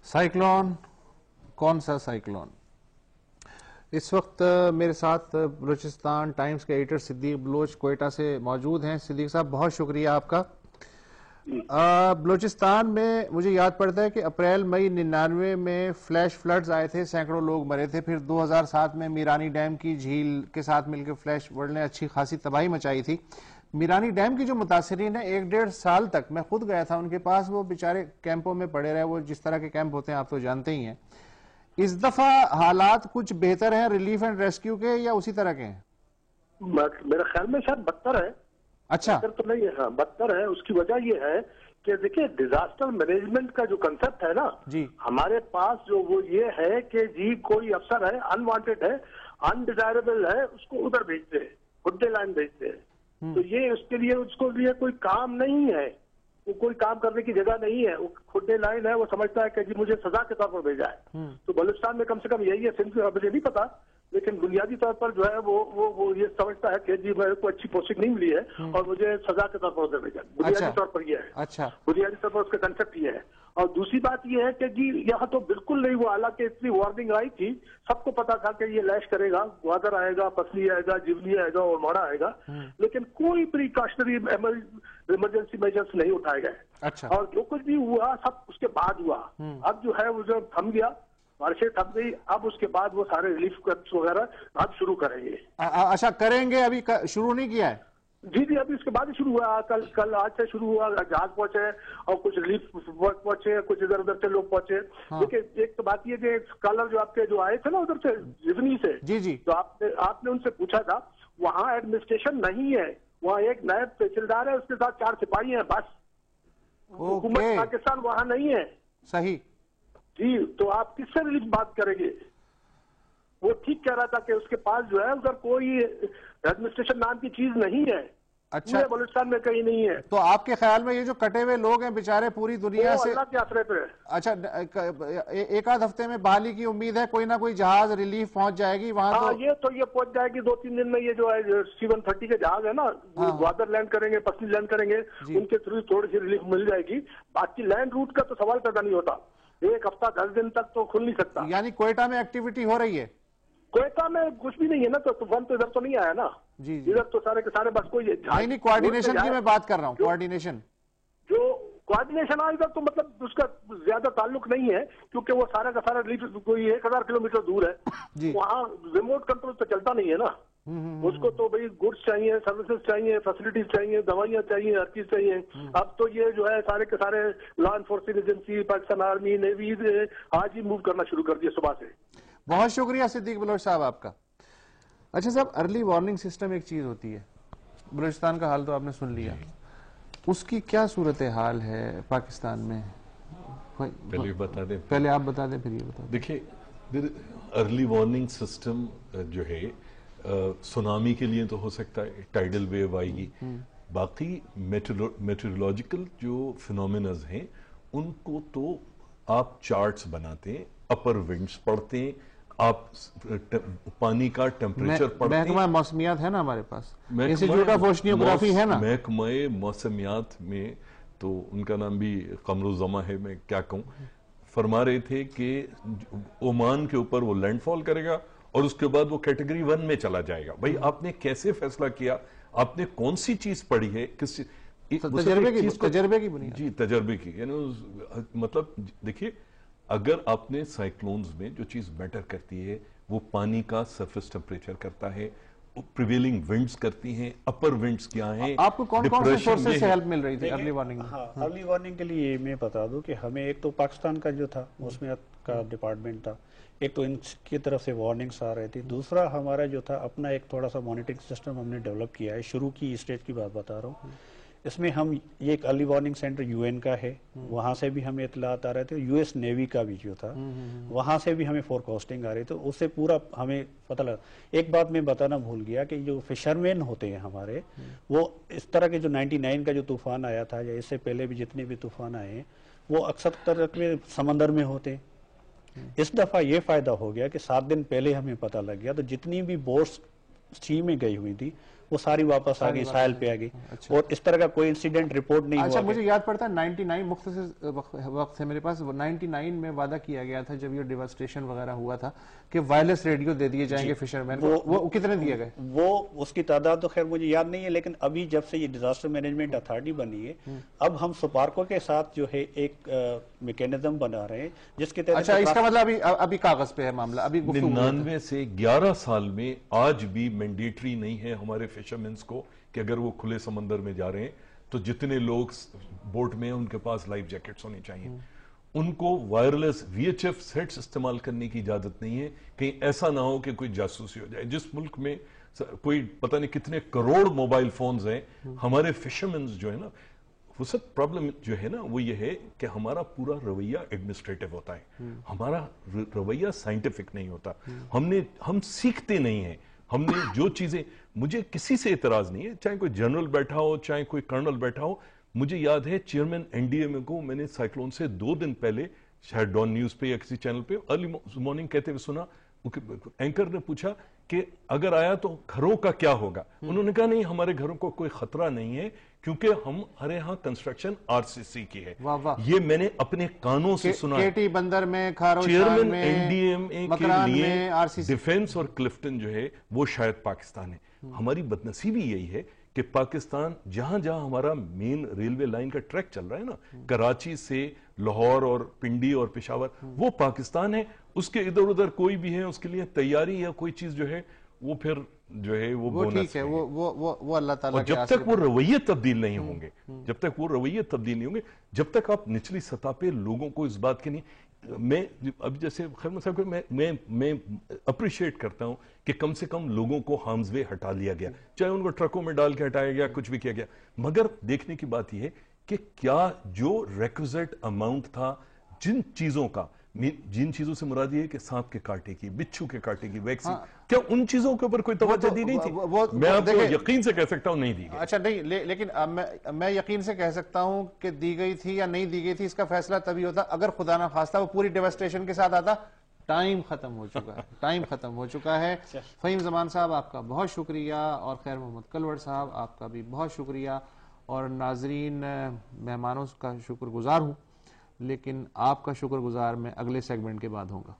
Cyclone, کون سا cyclone? اس وقت میرے ساتھ بلوچستان ٹائمز کے ایڈیٹر صدیق بلوچ کوئٹہ سے موجود ہیں۔ صدیق صاحب بہت شکریہ آپ کا۔ بلوچستان میں مجھے یاد پڑتا ہے کہ اپریل مئی 99 میں فلیش فلڈز آئے تھے، سینکڑوں لوگ مرے تھے۔ پھر 2007 میں میرانی ڈیم کی جھیل کے ساتھ مل کے فلیش ورلڈ نے اچھی خاصی تباہی مچائی تھی۔ میرانی ڈیم کی جو متاثرین ہیں 1-1.5 سال تک میں خود گیا تھا ان کے پاس، وہ بیچارے کیمپوں میں پڑے رہے، وہ جس طرح کے کیمپ ہوتے ہیں آپ تو جانتے ہی ہیں۔ اس دفعہ حالات کچھ بہتر ہیں ریلیف اینڈ ریسکیو کے یا اسی طرح کے ہیں؟ میرے خیال میں شاید بدتر ہے۔ اچھا، بدتر تو نہیں ہے، ہاں بدتر ہے۔ اس کی وجہ یہ ہے کہ دیکھیں ڈیزاسٹر مینجمنٹ کا جو کنسپٹ ہے نا جی، ہمارے پاس جو وہ یہ ہے کہ جی کوئی افسر ہے انوانٹیڈ ہے، انڈیزائربل ہے، اس کو ادھر بھیجتے ہیں، کھڈے لائن بھیجتے ہیں۔ تو یہ اس کے لیے اس کو لیے کوئی کام نہیں ہے، وہ کوئی کام کرنے کی جگہ نہیں ہے، وہ کھڈے لائن ہے، وہ سمجھتا ہے کہ جی مجھے سزا کے طور پر بھیجا ہے۔ تو بلوچستان میں کم سے کم یہی ہے، سندھ میں مجھے نہیں پتا، لیکن بنیادی طور پر جو ہے وہ یہ سمجھتا ہے کہ جی میرے کو اچھی پوسٹنگ نہیں ملی ہے اور مجھے سزا کے طور پر ادھر بھیجا۔ بنیادی طور پر یہ ہے، اچھا، بنیادی طور پر اس کا کنسپٹ یہ ہے۔ اور دوسری بات یہ ہے کہ جی یہاں تو بالکل نہیں ہوا، حالانکہ اتنی وارننگ آئی تھی، سب کو پتا تھا کہ یہ لیش کرے گا، گوادر آئے گا، پسلی آئے گا، جیولی آئے گا اور ماڑا آئے گا، لیکن کوئی پریکاشنری ایمرجنسی میجرز نہیں اٹھائے گئے۔ اچھا، اور جو کچھ بھی ہوا سب اس کے بعد ہوا۔ اب جو ہے وہ جو تھم گیا، بارشیں تھم گئی، اب اس کے بعد وہ سارے ریلیف کیمپس وغیرہ اب شروع کریں گے۔ اچھا کریں گے، ابھی شروع نہیں کیا ہے؟ جی جی ابھی اس کے بعد ہی شروع ہوا، کل آج سے شروع ہوا، جہاز پہنچے اور کچھ ریلیف ورک پہنچے، کچھ ادھر ادھر سے لوگ پہنچے۔ دیکھیں ایک تو بات یہ کہ اسکالر جو آپ کے جو آئے تھے نا ادھر سے جیونی سے، جی جی، تو آپ نے ان سے پوچھا تھا، وہاں ایڈمنسٹریشن نہیں ہے، وہاں ایک نائب تحصیلدار ہے، اس کے ساتھ 4 سپاہی ہیں بس، حکومت پاکستان وہاں نہیں ہے۔ صحیح جی، تو آپ کس سے ریلیف بات کریں گے؟ وہ ٹھیک کہہ رہا تھا کہ اس کے پاس جو ہے ادھر کوئی ایڈمنسٹریشن نام کی چیز نہیں ہے، اچھا بلوچستان میں کہیں نہیں ہے۔ تو آپ کے خیال میں یہ جو کٹے ہوئے لوگ ہیں بیچارے پوری دنیا سے، اللہ کے آسرے پہ، اچھا ایک آدھ ہفتے میں بحالی کی امید ہے، کوئی نہ کوئی جہاز ریلیف پہنچ جائے گی وہاں؟ ہاں یہ پہنچ جائے گی 2-3 دن میں۔ یہ جو ہے C-130 کے جہاز ہے نا، گوادر لینڈ کریں گے، پسلی لینڈ کریں گے، ان کے تھرو تھوڑی سی ریلیف مل جائے گی۔ باقی لینڈ روٹ کا تو سوال پیدا نہیں ہوتا، 1 ہفتہ 10 دن تک تو کھل نہیں سکتا۔ یعنی کوئٹہ میں ایکٹیویٹی ہو رہی ہے؟ کوئٹہ میں کچھ بھی نہیں ہے نا، تو طوفان تو ادھر تو نہیں آیا نا، جی جی، ادھر تو سارے کے سارے بس کوئی نہیں کوارڈینیشن کی میں بات کر رہا ہوں، کوارڈینیشن جو کوارڈینیشن آئے گا تو مطلب اس کا زیادہ تعلق نہیں ہے، کیونکہ وہ سارا کا سارا ریلیف کوئی 1000 کلومیٹر دور ہے، وہاں ریموٹ کنٹرول تو چلتا نہیں ہے نا۔ اس کو تو بھئی گڈس چاہیے، سروسز چاہیے، فیسلٹیز چاہیے، دوائیاں چاہیے، ہر چیز چاہیے۔ اب تو یہ جو ہے سارے کے سارے law enforcing agency, Pakistan army, navy آج ہی موو کرنا شروع کر دیا صبح سے۔ بہت شکریہ صدیق بلوچ صاحب آپ کا۔ اچھا صاحب، ارلی وارننگ سسٹم ایک چیز ہوتی ہے، بلوچستان کا حال تو آپ نے سن لیا، اس کی کیا صورتحال ہے پاکستان میں؟ پہلے بتا دیں، پہلے آپ بتا دیں پھر یہ بتا دیں۔ دیکھیں ارلی وارننگ سسٹم جو ہے سونامی کے لیے تو ہو سکتا ہے، ٹائیڈل ویو آئے گی، باقی میٹرولوجیکل جو فینومینز ہیں ان کو تو آپ چارٹس بناتے ہیں، اپر ونڈز پڑھتے ہیں، آپ پانی کا ٹیمپریچر پڑھتے ہیں۔ محکمہ موسمیات ہے نا ہمارے پاس، انسٹیٹیوٹ آف اوشنیوگرافی ہے نا۔ محکمہ موسمیات میں تو ان کا نام بھی قمر الزماں ہے، میں کیا کہوں، فرما رہے تھے کہ عمان کے اوپر وہ لینڈ فال کرے گا اور اس کے بعد وہ کیٹیگری 1 میں چلا جائے گا۔ بھائی آپ نے کیسے فیصلہ کیا؟ آپ نے کون سی چیز پڑھی ہے؟ تجربے کی بنیاد، جی تجربے کی، یعنی مطلب دیکھیے اگر آپ نے سائیکلونز میں جو چیز میٹر کرتی ہے وہ پانی کا سرفیس ٹیمپریچر کرتا ہے، پریویلنگ ونڈز کرتی ہیں، اپر ونڈز کیا ہیں۔ آپ کو کون کون سے سورسز سے ہیلپ مل رہی تھی ارلی وارننگ میں؟ ہاں، ارلی وارننگ کے لیے میں بتا دوں کہ ہمیں ایک تو پاکستان کا جو تھا موسمیات کا ڈپارٹمنٹ تھا، ایک تو ان کی طرف سے وارننگز آ رہی تھی، دوسرا ہمارا جو تھا اپنا ایک تھوڑا سا مانیٹرنگ سسٹم ہم نے ڈیولپ کیا ہے، شروع کی اسٹیج کی بات بتا رہا ہوں۔ اس میں ہم یہ ایک ارلی وارننگ سینٹر UN کا ہے، وہاں سے بھی ہمیں اطلاعات آ رہے تھے، US نیوی کا بھی جو تھا وہاں سے بھی ہمیں فور کاسٹنگ آ رہی تھی، اس سے پورا ہمیں پتہ لگا۔ ایک بات میں بتانا بھول گیا کہ جو فشرمین ہوتے ہیں ہمارے، وہ اس طرح کے جو 99 کا جو طوفان آیا تھا یا اس سے پہلے بھی جتنے بھی طوفان آئے ہیں وہ اکثر طرح میں سمندر میں ہوتے ہیں۔ اس دفعہ یہ فائدہ ہو گیا کہ 7 دن پہلے ہمیں پتہ لگ گیا، تو جتنی بھی بوٹس سی میں گئی ہوئی تھی وہ ساری واپس آ گئی، ساحل پہ آ گئی، اور اس طرح کا کوئی انسیڈنٹ رپورٹ نہیں ہوا۔ اچھا مجھے یاد پڑتا ہے 99 مختصر وقت ہے میرے پاس، 99 میں وعدہ کیا گیا تھا جب یہ ڈیواسٹیشن وغیرہ ہوا تھا کہ وائرلیس ریڈیو دے دیے جائیں گے فشرمین کو، وہ کتنے دیے گئے؟ وہ اس کی تعداد تو خیر مجھے یاد نہیں ہے، لیکن ابھی جب سے یہ ڈیزاسٹر مینجمنٹ اتھارٹی بنی ہے، اب ہم سپارکو کے ساتھ جو ہے ایک میکینزم بنا رہے ہیں جس کے تحت، اچھا اس کا مطلب ابھی کاغذ پہ ہے معاملہ، ابھی 99 سے 11 سال میں آج بھی مینڈیٹری نہیں ہے ہمارے فشرمینز کو کہ اگر وہ کھلے سمندر میں جا رہے ہیں تو جتنے لوگ بوٹ میں ہیں ان کے پاس لائف جیکٹس ہونی چاہیے۔ ان کو وائرلیس VHF سیٹس استعمال کرنے کی اجازت نہیں ہے، کہیں ایسا نہ ہو کہ کوئی جاسوسی ہو جائے۔ جس ملک میں کوئی پتہ نہیں کتنے کروڑ موبائل فونز ہیں، ہمارے فشرمینز جو ہے نا، وسط پرابلم جو ہے نا وہ یہ ہے کہ ہمارا پورا رویہ ایڈمنسٹریٹو ہوتا ہے، ہمارا رویہ سائنٹیفک نہیں ہوتا، ہم سیکھتے نہیں ہیں۔ ہم نے جو چیزیں، مجھے کسی سے اعتراض نہیں ہے، چاہے کوئی جنرل بیٹھا ہو چاہے کوئی کرنل بیٹھا ہو، مجھے یاد ہے چیئرمین NDMA کو میں نے سائیکلون سے 2 دن پہلے شاید ڈان نیوز پہ یا کسی چینل پہ ارلی مارننگ کہتے ہوئے سنا، اینکر نے پوچھا کہ اگر آیا تو گھروں کا کیا ہوگا؟ انہوں نے کہا نہیں ہمارے گھروں کو کوئی خطرہ نہیں ہے کیونکہ ہمارے ہاں کنسٹرکشن RCC کی ہے۔ یہ میں نے اپنے کانوں سے سنا۔ کیٹی بندر میں، کھاروشان چیئرمین میں، NDMA مکران کے لیے میں RCC ڈیفنس اور کلفٹن جو ہے وہ شاید پاکستان ہے۔ ہماری بدنصیبی یہی ہے کہ پاکستان جہاں جہاں ہمارا مین ریلوے لائن کا ٹریک چل رہا ہے نا، کراچی سے لاہور اور پنڈی اور پشاور، وہ پاکستان ہے۔ اس کے ادھر ادھر کوئی بھی ہے اس کے لیے تیاری یا کوئی چیز جو ہے وہ پھر جو ہے وہ ٹھیک ہے، وہ اللہ تعالیٰ جب تک وہ رویے تبدیل نہیں ہوں گے، جب تک وہ رویے تبدیل نہیں ہوں گے، جب تک آپ نچلی سطح پہ لوگوں کو اس بات کے نہیں، میں اب جیسے خیمہ صاحب میں اپریشیٹ کرتا ہوں کہ کم سے کم لوگوں کو ہارمز وے ہٹا لیا گیا، چاہے ان کو ٹرکوں میں ڈال کے ہٹایا گیا، کچھ بھی کیا گیا، مگر دیکھنے کی بات یہ ہے کہ کیا جو ریکوزٹ اماؤنٹ تھا جن چیزوں کا، جن چیزوں سے مراد یہ ہے کہ سانپ کے کاٹے کی، بچھو کے کاٹے کی ویکسین، کیا ان چیزوں کے اوپر کوئی توجہ دی نہیں تھی؟ میں آپ کو یقین سے کہہ سکتا ہوں نہیں دی گئی۔ اچھا نہیں، لیکن میں یقین سے کہہ سکتا ہوں کہ دی گئی تھی یا نہیں دی گئی تھی، اس کا فیصلہ تبھی ہوتا اگر خدا نہ خواستہ وہ پوری ڈیواسٹیشن کے ساتھ آتا۔ ٹائم ختم ہو چکا ہے۔ فہیم زمان صاحب آپ کا بہت شکریہ، اور خیر محمد کلوڑ صاحب آپ کا بھی بہت شکریہ، اور ناظرین مہمانوں کا شکر گزار ہوں، لیکن آپ کا شکر گزار میں اگلے سیگمنٹ کے بعد ہوں گا۔